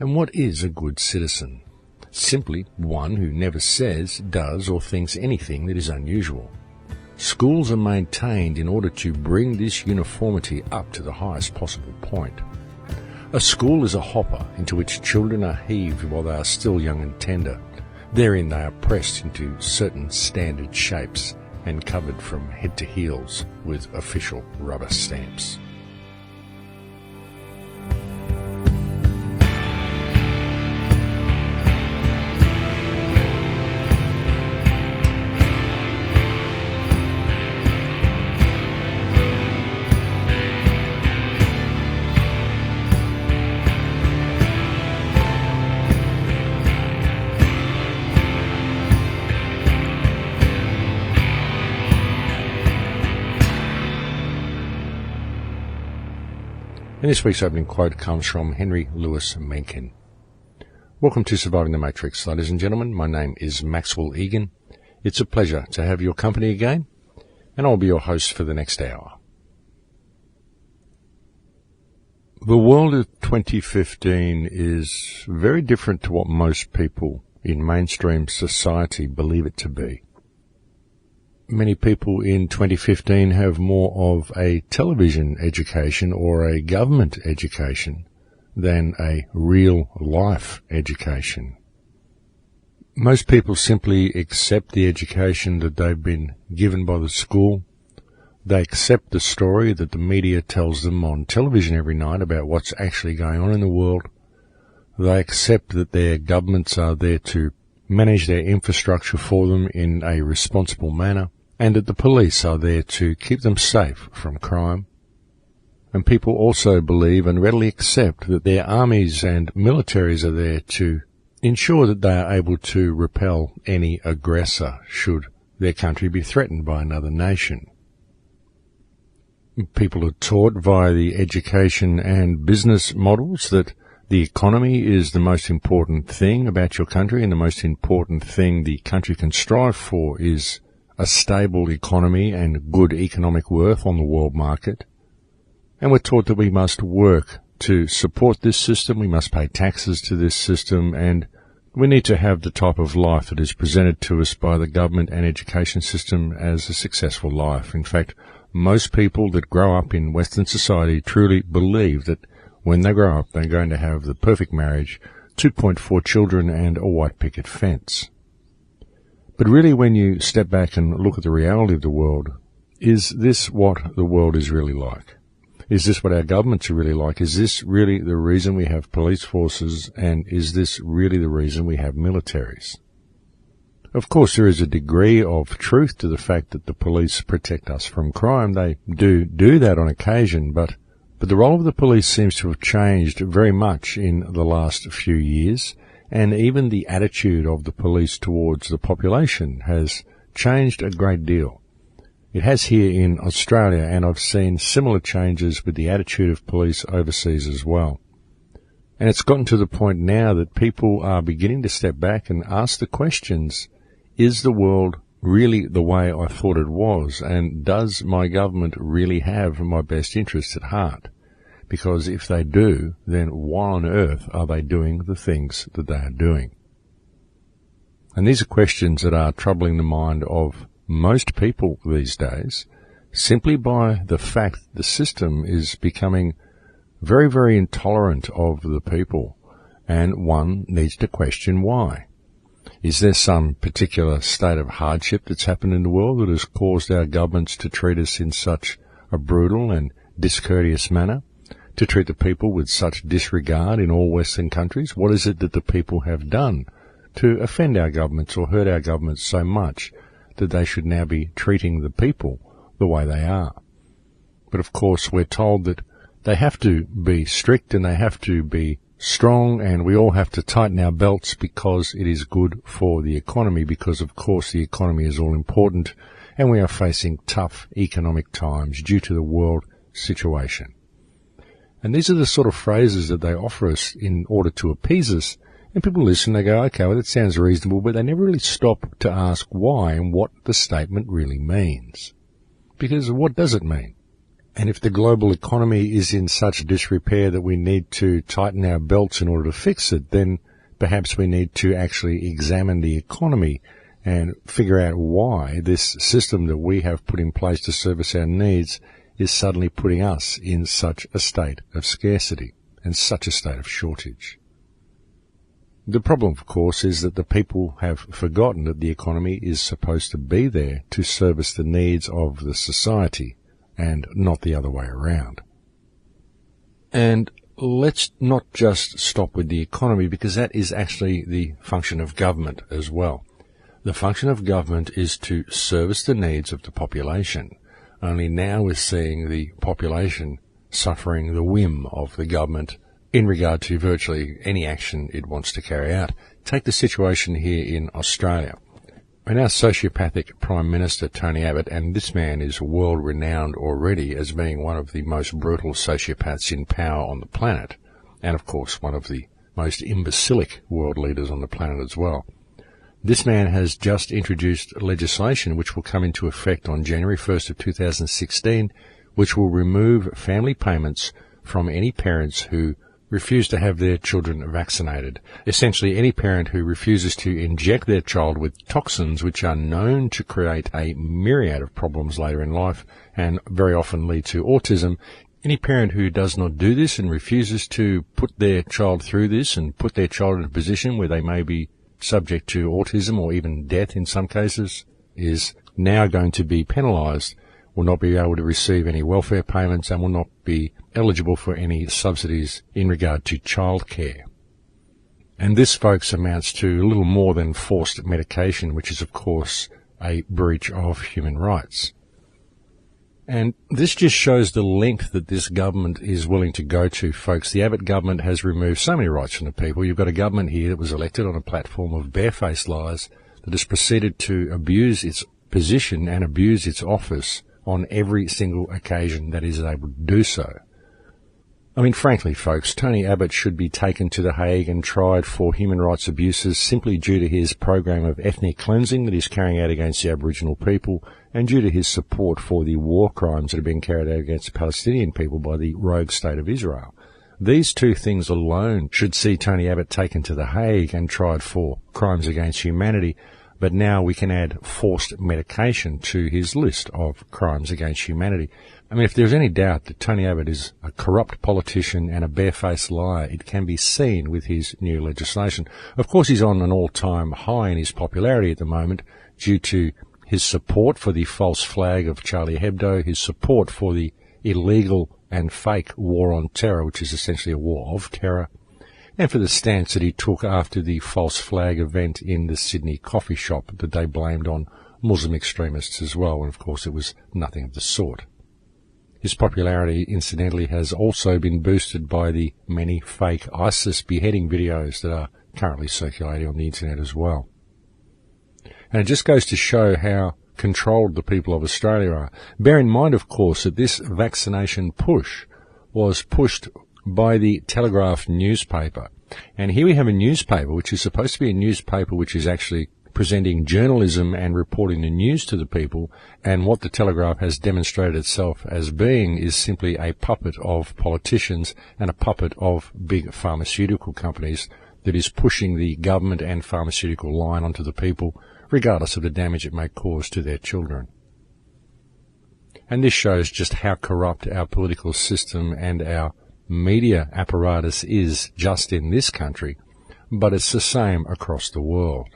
And what is a good citizen? Simply one who never says, does, or thinks anything that is unusual. Schools are maintained in order to bring this uniformity up to the highest possible point. A school is a hopper into which children are heaved while they are still young and tender. Therein they are pressed into certain standard shapes and covered from head to heels with official rubber stamps. And this week's opening quote comes from Henry Louis Mencken. Welcome to Surviving the Matrix, ladies and gentlemen. My name is Maxwell Igan. It's a pleasure to have your company again, and I'll be your host for the next hour. The world of 2015 is very different to what most people in mainstream society believe it to be. Many people in 2015 have more of a television education or a government education than a real life education. Most people simply accept the education that they've been given by the school. They accept the story that the media tells them on television every night about what's actually going on in the world. They accept that their governments are there to manage their infrastructure for them in a responsible manner, and that the police are there to keep them safe from crime. And people also believe and readily accept that their armies and militaries are there to ensure that they are able to repel any aggressor should their country be threatened by another nation. People are taught via the education and business models that the economy is the most important thing about your country, and the most important thing the country can strive for is a stable economy and good economic worth on the world market. And we're taught that we must work to support this system, we must pay taxes to this system, and we need to have the type of life that is presented to us by the government and education system as a successful life. In fact, most people that grow up in Western society truly believe that when they grow up they're going to have the perfect marriage, 2.4 children, and a white picket fence. But really, when you step back and look at the reality of the world, is this what the world is really like? Is this what our governments are really like? Is this really the reason we have police forces, and is this really the reason we have militaries? Of course, there is a degree of truth to the fact that the police protect us from crime. They do that on occasion, but the role of the police seems to have changed very much in the last few years. And even the attitude of the police towards the population has changed a great deal. It has here in Australia, and I've seen similar changes with the attitude of police overseas as well. And it's gotten to the point now that people are beginning to step back and ask the questions, is the world really the way I thought it was? And does my government really have my best interests at heart? Because if they do, then why on earth are they doing the things that they are doing? And these are questions that are troubling the mind of most people these days, simply by the fact that the system is becoming very, very intolerant of the people, and one needs to question why. Is there some particular state of hardship that's happened in the world that has caused our governments to treat us in such a brutal and discourteous manner? To treat the people with such disregard in all Western countries? What is it that the people have done to offend our governments or hurt our governments so much that they should now be treating the people the way they are? But of course, we're told that they have to be strict and they have to be strong, and we all have to tighten our belts because it is good for the economy, because of course the economy is all important and we are facing tough economic times due to the world situation. And these are the sort of phrases that they offer us in order to appease us. And people listen, they go, okay, well, that sounds reasonable, but they never really stop to ask why and what the statement really means. Because what does it mean? And if the global economy is in such disrepair that we need to tighten our belts in order to fix it, then perhaps we need to actually examine the economy and figure out why this system that we have put in place to service our needs is suddenly putting us in such a state of scarcity and such a state of shortage. The problem, of course, is that the people have forgotten that the economy is supposed to be there to service the needs of the society and not the other way around. And let's not just stop with the economy, because that is actually the function of government as well. The function of government is to service the needs of the population. Only now we're seeing the population suffering the whim of the government in regard to virtually any action it wants to carry out. Take the situation here in Australia. And our sociopathic Prime Minister, Tony Abbott, and this man is world-renowned already as being one of the most brutal sociopaths in power on the planet, and of course one of the most imbecilic world leaders on the planet as well. This man has just introduced legislation which will come into effect on January 1st of 2016, which will remove family payments from any parents who refuse to have their children vaccinated. Essentially, any parent who refuses to inject their child with toxins which are known to create a myriad of problems later in life and very often lead to autism, any parent who does not do this and refuses to put their child through this and put their child in a position where they may be subject to autism or even death in some cases is now going to be penalised, will not be able to receive any welfare payments and will not be eligible for any subsidies in regard to childcare. And this, folks, amounts to a little more than forced medication, which is, of course, a breach of human rights. And this just shows the length that this government is willing to go to, folks. The Abbott government has removed so many rights from the people. You've got a government here that was elected on a platform of barefaced lies that has proceeded to abuse its position and abuse its office on every single occasion that is able to do so. I mean, frankly, folks, Tony Abbott should be taken to The Hague and tried for human rights abuses simply due to his program of ethnic cleansing that he's carrying out against the Aboriginal people and due to his support for the war crimes that are being carried out against the Palestinian people by the rogue state of Israel. These two things alone should see Tony Abbott taken to The Hague and tried for crimes against humanity. But now we can add forced medication to his list of crimes against humanity. I mean, if there's any doubt that Tony Abbott is a corrupt politician and a barefaced liar, it can be seen with his new legislation. Of course, he's on an all-time high in his popularity at the moment due to his support for the false flag of Charlie Hebdo, his support for the illegal and fake war on terror, which is essentially a war of terror, and for the stance that he took after the false flag event in the Sydney coffee shop that they blamed on Muslim extremists as well, and of course it was nothing of the sort. His popularity, incidentally, has also been boosted by the many fake ISIS beheading videos that are currently circulating on the internet as well. And it just goes to show how controlled the people of Australia are. Bear in mind, of course, that this vaccination push was pushed by the Telegraph newspaper. And here we have a newspaper which is supposed to be a newspaper which is actually presenting journalism and reporting the news to the people, and what the Telegraph has demonstrated itself as being is simply a puppet of politicians and a puppet of big pharmaceutical companies that is pushing the government and pharmaceutical line onto the people, regardless of the damage it may cause to their children. And this shows just how corrupt our political system and our media apparatus is just in this country, but it's the same across the world.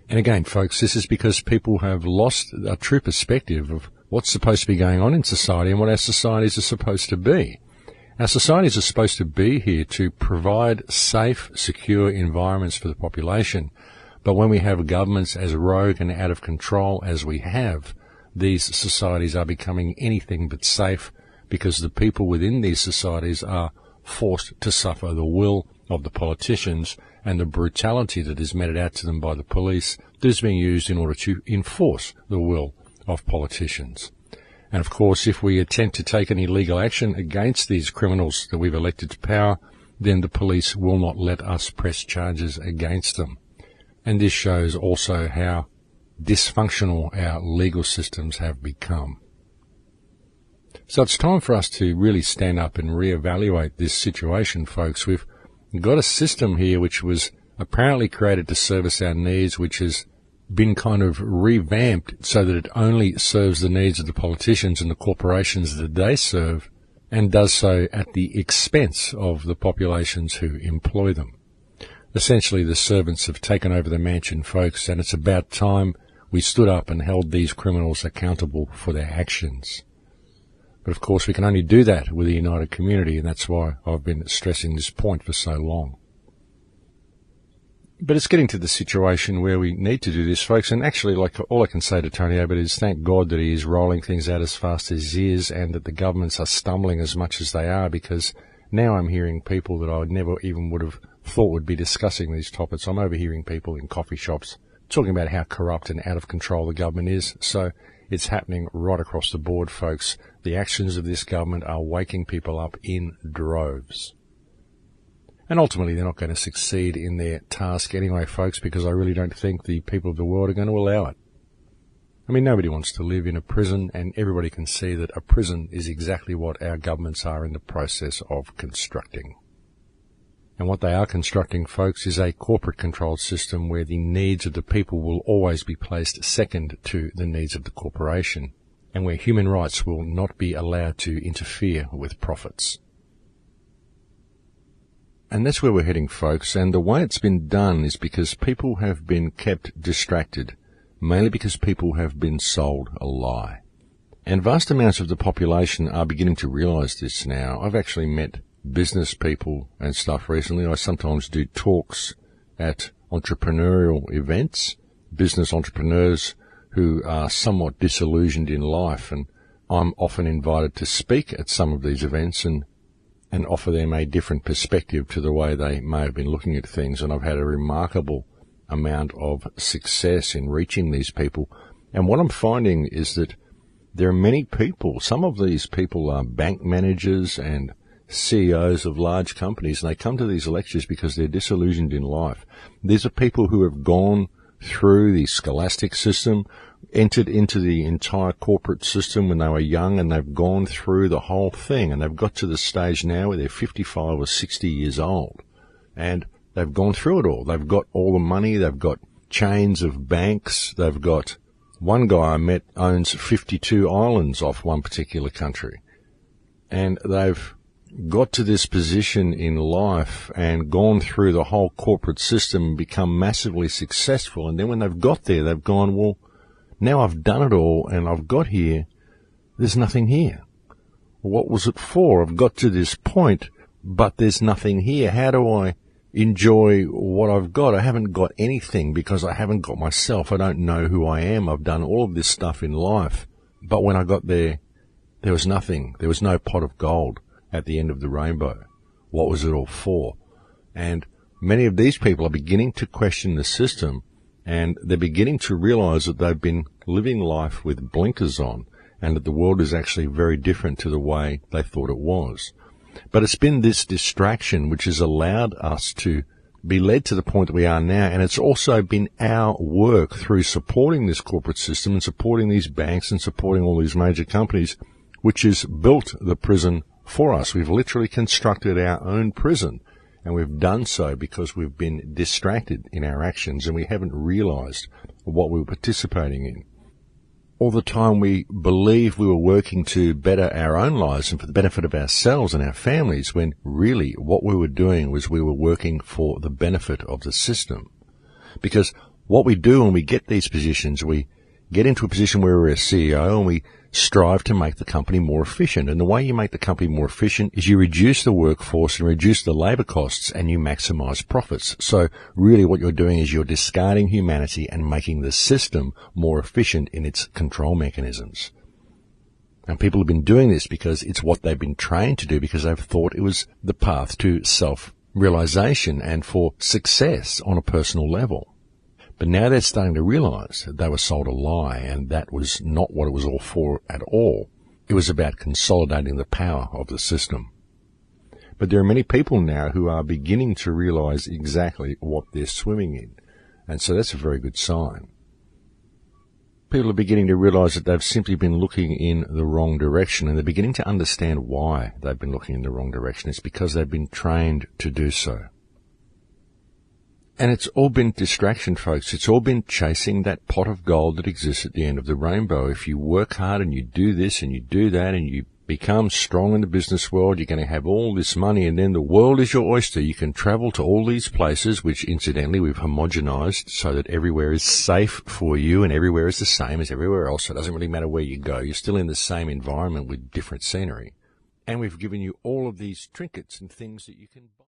And again, folks, this is because people have lost a true perspective of what's supposed to be going on in society and what our societies are supposed to be. Our societies are supposed to be here to provide safe, secure environments for the population, but when we have governments as rogue and out of control as we have, these societies are becoming anything but safe, because the people within these societies are forced to suffer the will of the politicians and the brutality that is meted out to them by the police that is being used in order to enforce the will of politicians. And of course, if we attempt to take any legal action against these criminals that we've elected to power, then the police will not let us press charges against them. And this shows also how dysfunctional our legal systems have become. So it's time for us to really stand up and reevaluate this situation, folks. We've got a system here which was apparently created to service our needs, which has been kind of revamped so that it only serves the needs of the politicians and the corporations that they serve, and does so at the expense of the populations who employ them. Essentially, the servants have taken over the mansion, folks, and it's about time we stood up and held these criminals accountable for their actions. But of course, we can only do that with a united community, and that's why I've been stressing this point for so long. But it's getting to the situation where we need to do this, folks, and actually, like, all I can say to Tony Abbott is thank God that he is rolling things out as fast as he is, and that the governments are stumbling as much as they are, because now I'm hearing people that I never even would have thought would be discussing these topics. I'm overhearing people in coffee shops talking about how corrupt and out of control the government is. So it's happening right across the board, folks. The actions of this government are waking people up in droves. And ultimately, they're not going to succeed in their task anyway, folks, because I really don't think the people of the world are going to allow it. I mean, nobody wants to live in a prison, and everybody can see that a prison is exactly what our governments are in the process of constructing. And what they are constructing, folks, is a corporate-controlled system where the needs of the people will always be placed second to the needs of the corporation, and where human rights will not be allowed to interfere with profits. And that's where we're heading, folks, and the way it's been done is because people have been kept distracted, mainly because people have been sold a lie. And vast amounts of the population are beginning to realise this now. I've actually met business people and stuff recently. I sometimes do talks at entrepreneurial events, business entrepreneurs who are somewhat disillusioned in life, and I'm often invited to speak at some of these events and offer them a different perspective to the way they may have been looking at things. And I've had a remarkable amount of success in reaching these people. And what I'm finding is that there are many people, some of these people are bank managers and CEOs of large companies, and they come to these lectures because they're disillusioned in life. These are people who have gone through the scholastic system, entered into the entire corporate system when they were young, and they've gone through the whole thing, and they've got to the stage now where they're 55 or 60 years old, and they've gone through it all. They've got all the money, they've got chains of banks, they've got, one guy I met owns 52 islands off one particular country, and they've got to this position in life and gone through the whole corporate system and become massively successful. And then when they've got there, they've gone, well, now I've done it all and I've got here, there's nothing here. What was it for? I've got to this point, but there's nothing here. How do I enjoy what I've got? I haven't got anything because I haven't got myself. I don't know who I am. I've done all of this stuff in life. But when I got there, there was nothing. There was no pot of gold at the end of the rainbow. What was it all for? And many of these people are beginning to question the system, and they're beginning to realize that they've been living life with blinkers on, and that the world is actually very different to the way they thought it was. But it's been this distraction which has allowed us to be led to the point that we are now, and it's also been our work through supporting this corporate system and supporting these banks and supporting all these major companies, which has built the prison for us. We've literally constructed our own prison, and we've done so because we've been distracted in our actions and we haven't realized what we were participating in. All the time we believed we were working to better our own lives and for the benefit of ourselves and our families, when really what we were doing was we were working for the benefit of the system. Because what we do when we get these positions, we get into a position where we're a CEO and we strive to make the company more efficient. And the way you make the company more efficient is you reduce the workforce and reduce the labor costs, and you maximize profits. So really what you're doing is you're discarding humanity and making the system more efficient in its control mechanisms. And people have been doing this because it's what they've been trained to do, because they've thought it was the path to self-realization and for success on a personal level. But now they're starting to realize that they were sold a lie, and that was not what it was all for at all. It was about consolidating the power of the system. But there are many people now who are beginning to realize exactly what they're swimming in. And so that's a very good sign. people are beginning to realise that they've simply been looking in the wrong direction, and they're beginning to understand why they've been looking in the wrong direction. It's because they've been trained to do so. And it's all been distraction, folks. It's all been chasing that pot of gold that exists at the end of the rainbow. If you work hard and you do this and you do that and you become strong in the business world, you're going to have all this money, and then the world is your oyster. You can travel to all these places, which incidentally we've homogenized so that everywhere is safe for you and everywhere is the same as everywhere else. So it doesn't really matter where you go. You're still in the same environment with different scenery. And we've given you all of these trinkets and things that you can buy.